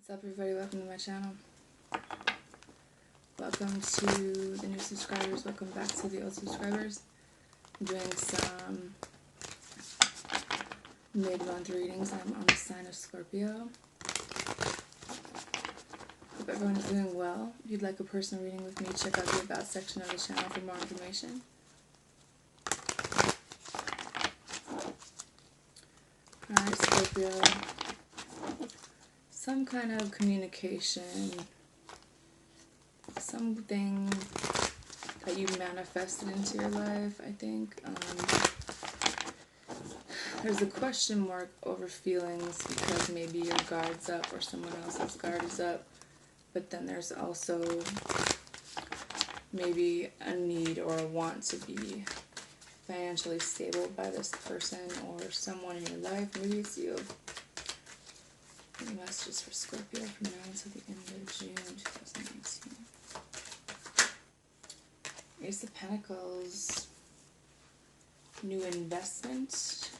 What's up, everybody? Welcome to my channel. Welcome to the new subscribers. Welcome back to the old subscribers. I'm doing some mid-month readings. I'm on the sign of Scorpio. Hope everyone is doing well. If you'd like a personal reading with me, check out the About section of the channel for more information. Alright, Scorpio. Some kind of communication, something that you manifested into your life, I think. There's a question mark over feelings because maybe your guard's up or someone else's guard is up. But then there's also maybe a need or a want to be financially stable by this person or someone in your life. Maybe it's you. Messages for Scorpio from now until the end of June 2019. Ace of Pentacles, new investment,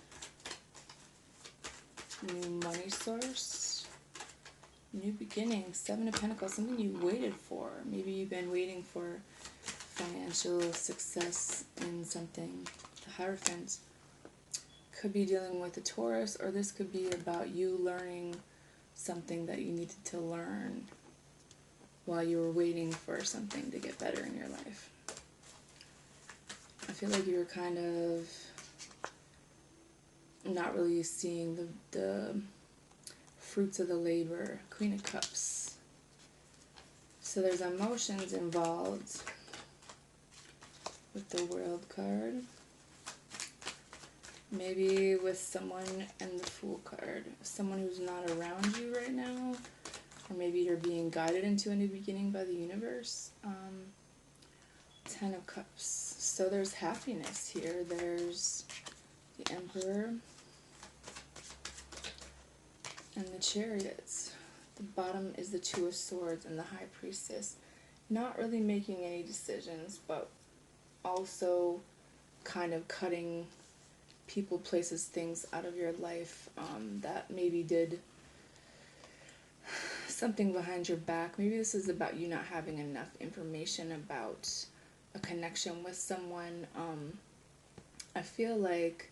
new money source, new beginning. Seven of Pentacles, something you waited for. Maybe you've been waiting for financial success in something. The Hierophant could be dealing with a Taurus, or this could be about you learning something that you needed to learn while you were waiting for something to get better in your life. I feel like you were kind of not really seeing the fruits of the labor. Queen of Cups. So there's emotions involved with the World card. Maybe with someone and the Fool card. Someone who's not around you right now. Or maybe you're being guided into a new beginning by the universe. Ten of Cups. So there's happiness here. There's the Emperor. And the Chariots. The bottom is the Two of Swords and the High Priestess. Not really making any decisions, but also kind of cutting people, places, things out of your life that maybe did something behind your back. Maybe this is about you not having enough information about a connection with someone. I feel like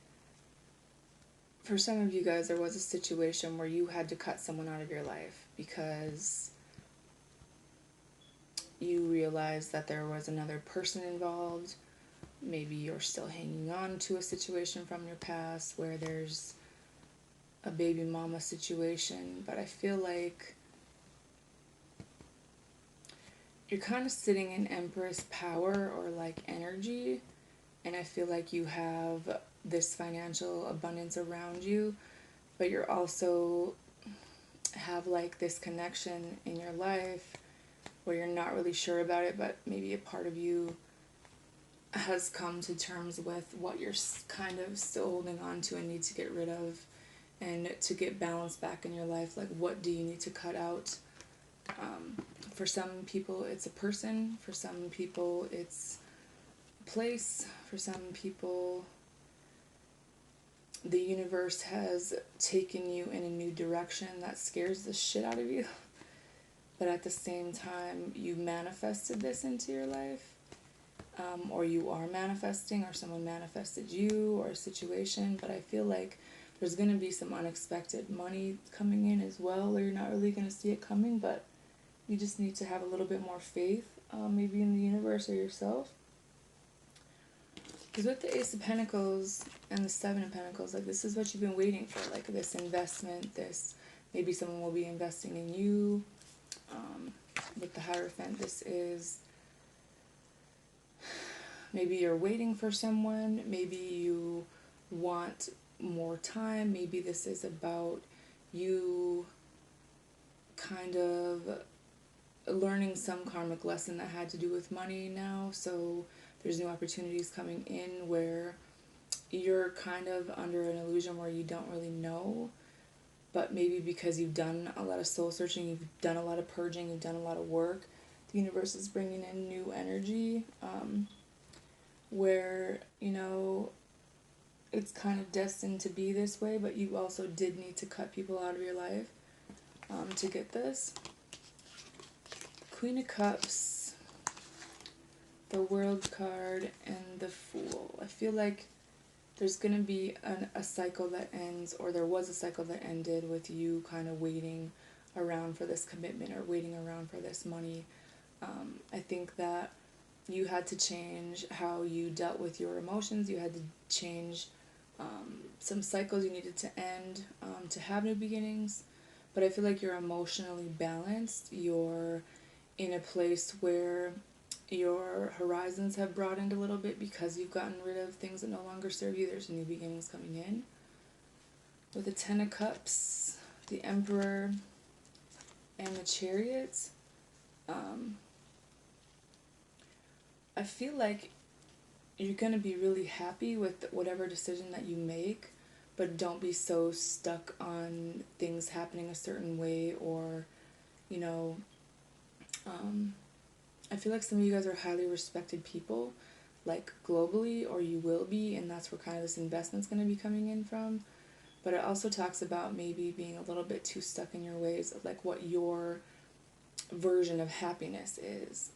for some of you guys there was a situation where you had to cut someone out of your life because you realized that there was another person involved. Maybe you're still hanging on to a situation from your past where there's a baby mama situation, but I feel like you're kind of sitting in Empress power or like energy, and I feel like you have this financial abundance around you, but you're also have like this connection in your life where you're not really sure about it, but maybe a part of you has come to terms with what you're kind of still holding on to and need to get rid of, and to get balance back in your life. Like, what do you need to cut out? For some people it's a person, for some people it's a place, for some people the universe has taken you in a new direction that scares the shit out of you, but at the same time you manifested this into your life. Or you are manifesting, or someone manifested you, or a situation, but I feel like there's going to be some unexpected money coming in as well, or you're not really going to see it coming, but you just need to have a little bit more faith, maybe in the universe or yourself. Because with the Ace of Pentacles and the Seven of Pentacles, like, this is what you've been waiting for, like this investment, this, maybe someone will be investing in you. With the Hierophant, this is maybe you're waiting for someone, maybe you want more time, maybe this is about you kind of learning some karmic lesson that had to do with money now, so there's new opportunities coming in where you're kind of under an illusion where you don't really know, but maybe because you've done a lot of soul searching, you've done a lot of purging, you've done a lot of work, the universe is bringing in new energy, where, you know, it's kind of destined to be this way, but you also did need to cut people out of your life. to get this. Queen of Cups, the World card, and the Fool. I feel like there's going to be a cycle that ends, or there was a cycle that ended with you kind of waiting around for this commitment or waiting around for this money. I think that you had to change how you dealt with your emotions. You had to change some cycles you needed to end to have new beginnings. But I feel like you're emotionally balanced. You're in a place where your horizons have broadened a little bit because you've gotten rid of things that no longer serve you. There's new beginnings coming in. With the Ten of Cups, the Emperor, and the Chariots, I feel like you're going to be really happy with whatever decision that you make, but don't be so stuck on things happening a certain way, or, you know, I feel like some of you guys are highly respected people, like globally, or you will be, and that's where kind of this investment's going to be coming in from. But it also talks about maybe being a little bit too stuck in your ways of like what your version of happiness is.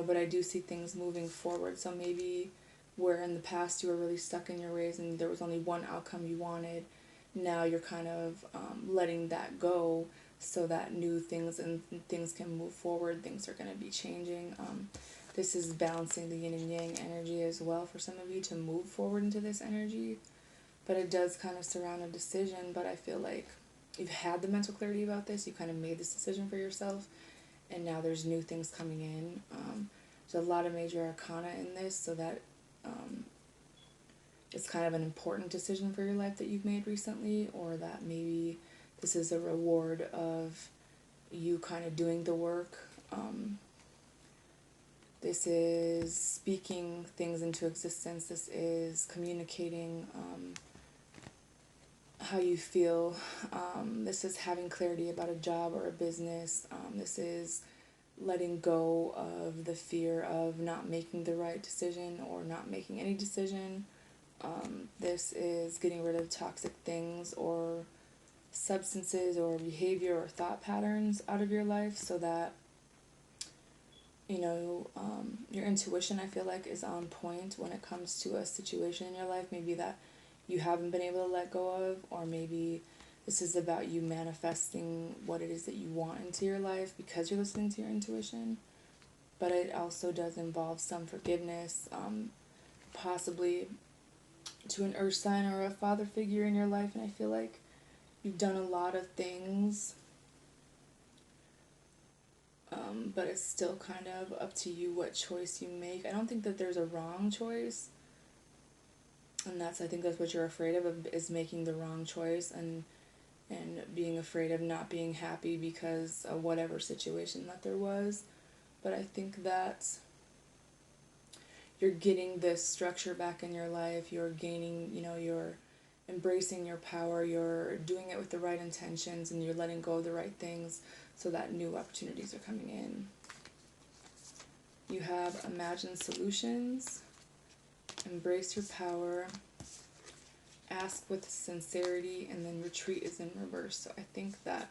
But I do see things moving forward. So maybe where in the past you were really stuck in your ways and there was only one outcome you wanted, now you're kind of letting that go so that new things and things can move forward. Things are going to be changing. This is balancing the yin and yang energy as well for some of you to move forward into this energy. But it does kind of surround a decision, but I feel like you've had the mental clarity about this. You kind of made this decision for yourself, and now there's new things coming in. There's a lot of major arcana in this, so that it's kind of an important decision for your life that you've made recently, or that maybe this is a reward of you kind of doing the work. This is speaking things into existence. This is communicating how you feel. This is having clarity about a job or a business. This is letting go of the fear of not making the right decision or not making any decision. This is getting rid of toxic things or substances or behavior or thought patterns out of your life, so that your intuition, I feel like, is on point when it comes to a situation in your life maybe that you haven't been able to let go of, or maybe this is about you manifesting what it is that you want into your life because you're listening to your intuition. But it also does involve some forgiveness, possibly to an earth sign or a father figure in your life. And I feel like you've done a lot of things, but it's still kind of up to you what choice you make. I don't think that there's a wrong choice. And I think that's what you're afraid of is making the wrong choice and being afraid of not being happy because of whatever situation that there was. But I think that you're getting this structure back in your life. You're gaining, you're embracing your power. You're doing it with the right intentions, and you're letting go of the right things so that new opportunities are coming in. You have Imagine Solutions, Embrace Your Power, Ask with Sincerity, and then Retreat is in reverse. So I think that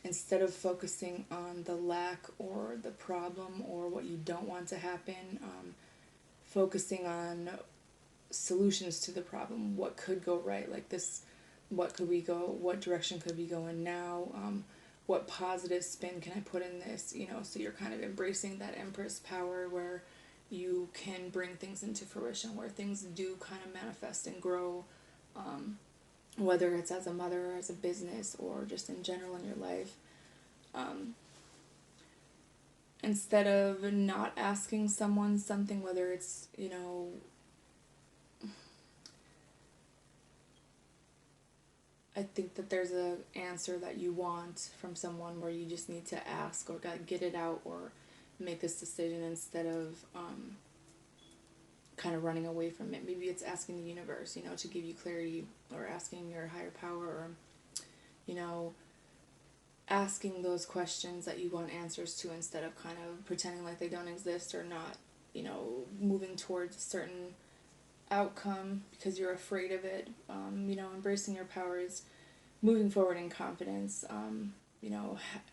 instead of focusing on the lack or the problem or what you don't want to happen, focusing on solutions to the problem. What could go right? Like this, what direction could we go in now? What positive spin can I put in this? So you're kind of embracing that Empress power where you can bring things into fruition, where things do kind of manifest and grow, whether it's as a mother or as a business or just in general in your life. Instead of not asking someone something, whether it's, I think that there's an answer that you want from someone where you just need to ask or get it out or make this decision instead of kind of running away from it. Maybe it's asking the universe, to give you clarity, or asking your higher power, or, asking those questions that you want answers to instead of kind of pretending like they don't exist or not, moving towards a certain outcome because you're afraid of it. Embracing your power is moving forward in confidence,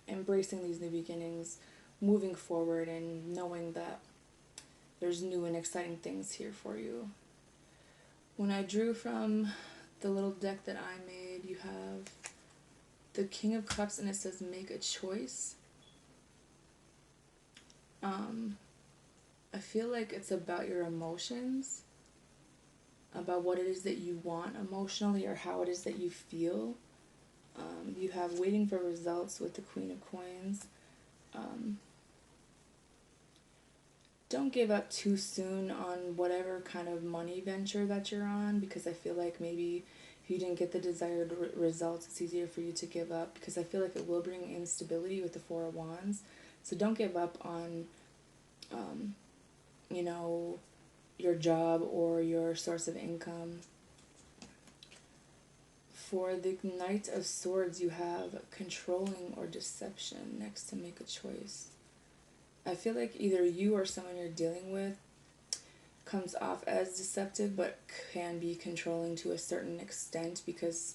embracing these new beginnings, moving forward, and knowing that there's new and exciting things here for you. When I drew from the little deck that I made, you have the King of Cups, and it says make a choice. I feel like it's about your emotions, about what it is that you want emotionally or how it is that you feel. You have waiting for results with the Queen of Coins. Don't give up too soon on whatever kind of money venture that you're on, because I feel like maybe if you didn't get the desired results, it's easier for you to give up, because I feel like it will bring instability with the Four of Wands. So don't give up on, you know, your job or your source of income. For the Knight of Swords, you have controlling or deception next to make a choice. I feel like either you or someone you're dealing with comes off as deceptive but can be controlling to a certain extent, because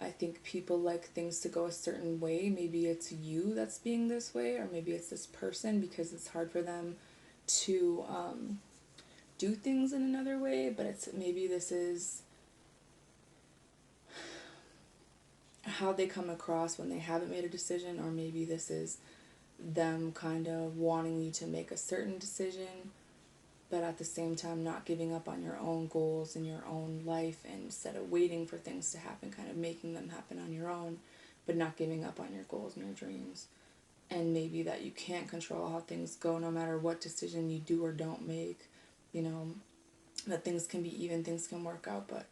I think people like things to go a certain way. Maybe it's you that's being this way, or maybe it's this person because it's hard for them to do things in another way, but it's maybe this is how they come across when they haven't made a decision, or maybe this is them kind of wanting you to make a certain decision, but at the same time not giving up on your own goals and your own life, and instead of waiting for things to happen, kind of making them happen on your own, but not giving up on your goals and your dreams. And maybe that you can't control how things go no matter what decision you do or don't make, that things can be even, things can work out, but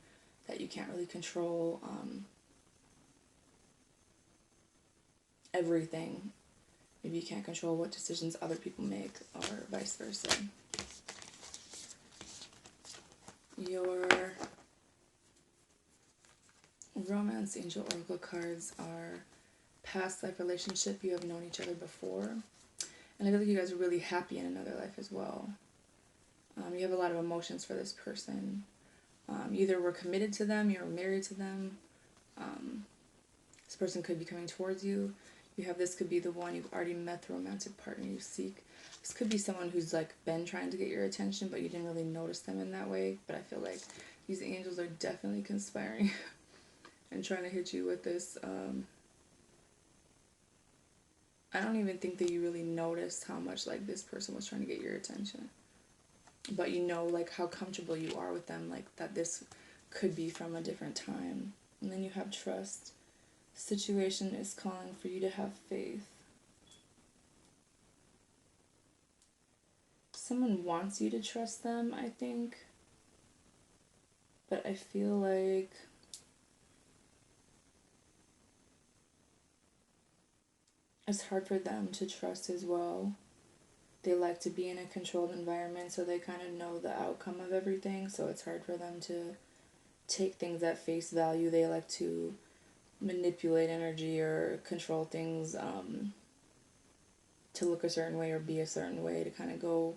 that you can't really control everything. Maybe you can't control what decisions other people make, or vice versa. Your Romance Angel Oracle cards are past life relationship. You have known each other before. And I feel like you guys are really happy in another life as well. You have a lot of emotions for this person. You either were committed to them, you were married to them. This person could be coming towards you. You have this could be the one you've already met, the romantic partner you seek. This could be someone who's like been trying to get your attention, but you didn't really notice them in that way. But I feel like these angels are definitely conspiring and trying to hit you with this. I don't even think that you really noticed how much like this person was trying to get your attention. But you know like how comfortable you are with them, like that this could be from a different time. And then you have trust. Situation is calling for you to have faith. Someone wants you to trust them, I think. But I feel like it's hard for them to trust as well. They like to be in a controlled environment, so they kind of know the outcome of everything, so it's hard for them to take things at face value. They like to manipulate energy or control things to look a certain way or be a certain way, to kind of go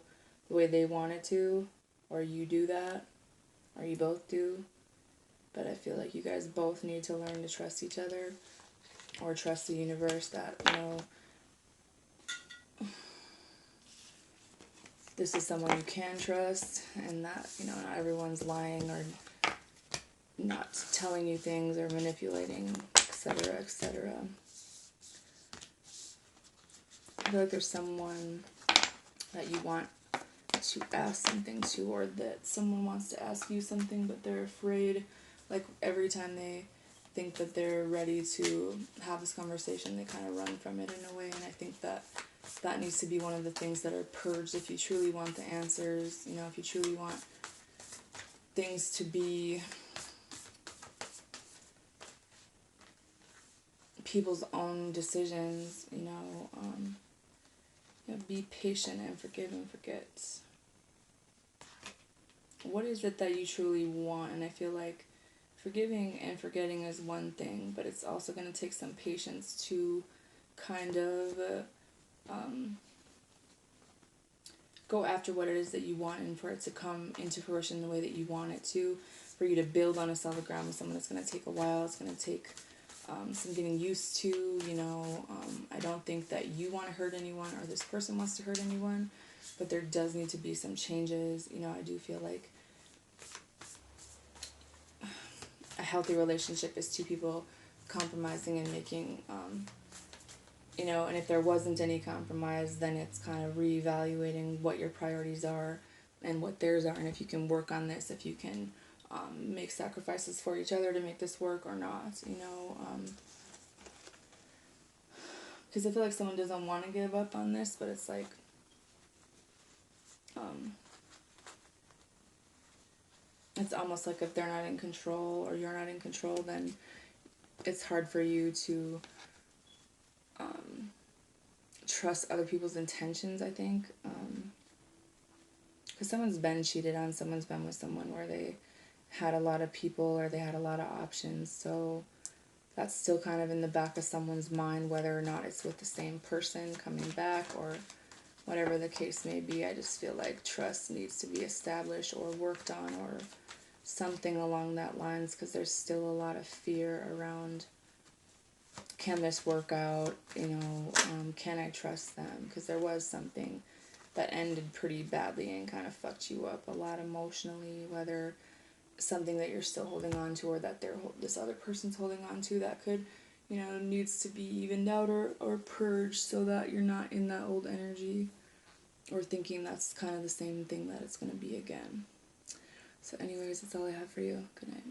the way they want it to, or you do that, or you both do. But I feel like you guys both need to learn to trust each other, or trust the universe that, this is someone you can trust, and that, not everyone's lying or not telling you things or manipulating, etc., etc. I feel like there's someone that you want to ask something to, or that someone wants to ask you something, but they're afraid. Like every time they think that they're ready to have this conversation, they kind of run from it in a way, and I think that needs to be one of the things that are purged if you truly want the answers, if you truly want things to be people's own decisions, be patient and forgive and forget. What is it that you truly want? And I feel like forgiving and forgetting is one thing, but it's also going to take some patience to kind of go after what it is that you want, and for it to come into fruition the way that you want it to, for you to build on a solid ground with someone. It's going to take a while. It's going to take some getting used to, I don't think that you want to hurt anyone or this person wants to hurt anyone, but there does need to be some changes. I do feel like a healthy relationship is two people compromising and making, and if there wasn't any compromise, then it's kind of reevaluating what your priorities are and what theirs are, and if you can work on this, if you can make sacrifices for each other to make this work or not, because I feel like someone doesn't want to give up on this, but it's like, it's almost like if they're not in control or you're not in control, then it's hard for you to trust other people's intentions, I think. Because someone's been cheated on, someone's been with someone where they had a lot of people or they had a lot of options, so that's still kind of in the back of someone's mind, whether or not it's with the same person coming back or whatever the case may be. I just feel like trust needs to be established or worked on or something along that lines, because there's still a lot of fear around, can this work out, can I trust them, because there was something that ended pretty badly and kind of fucked you up a lot emotionally, whether something that you're still holding on to or that this other person's holding on to that could, needs to be evened out or purged so that you're not in that old energy or thinking that's kind of the same thing that it's going to be again. So anyways, that's all I have for you. Good night.